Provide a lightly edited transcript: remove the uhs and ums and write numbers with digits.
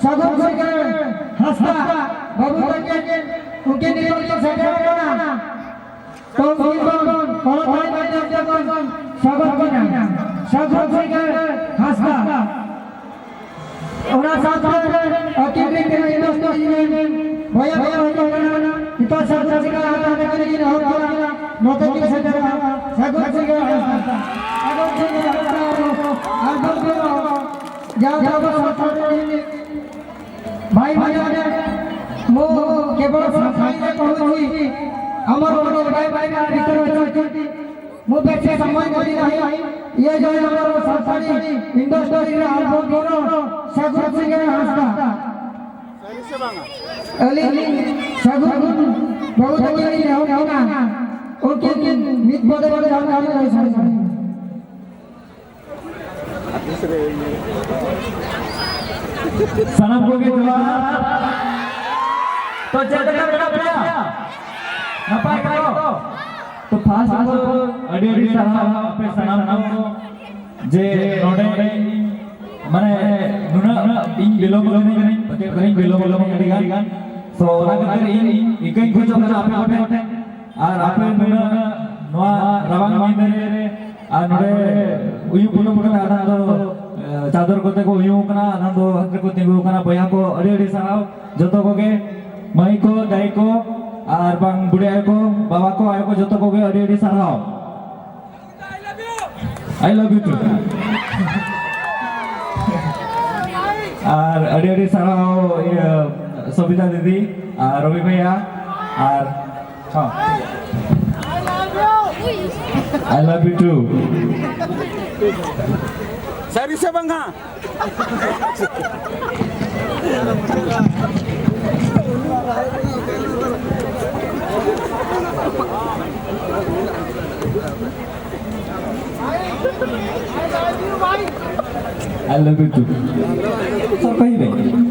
सागर से हंसता बाबू तक उनके निकल के सेट करना तो कौन भाई जब सागर से हंसता और साथ में अकेले के दोस्तों भैया इतना सरसा से आता है लेकिन और नौकर के सेट सागर से हंसता सागर से भाई मो केवल साथाई कहूची हमर भाई भाई भीतर मो बेचे सम्मान करी नहीं ये जो हमर साथाई इंडस्ट्री रे अल्बम दोनो सागर सिंह हंसता अली सागर बहुत अच्छी होना ओके मित बदे जानकारी है सनम को तो जगह बेटा नपाय करो तो खास अडी अडी साहब अपने सनम नाम जे नोडे माने नुना इन बेलो नहीं कहीं बेलो करेगा तो ओना खातिर इकई खोजो आपे ओटे और आपे नुना नवा रवांग माइंदरे आ नोडे उयु पुनो पुनो आदा तो चादर कोते को उयु कना आनंदो हक को तिगु कना बया को अडी अडी साहब जतो कोगे माई को दाई को और बांग बुढ़िया को बाबा को आयो को जतो कोगे अडी अडी साहब आई लव यू टू और अडी अडी साहब सविता दीदी और रवि भैया और हां I love you too Sari sa bangha. I love you too. So कहीं नहीं.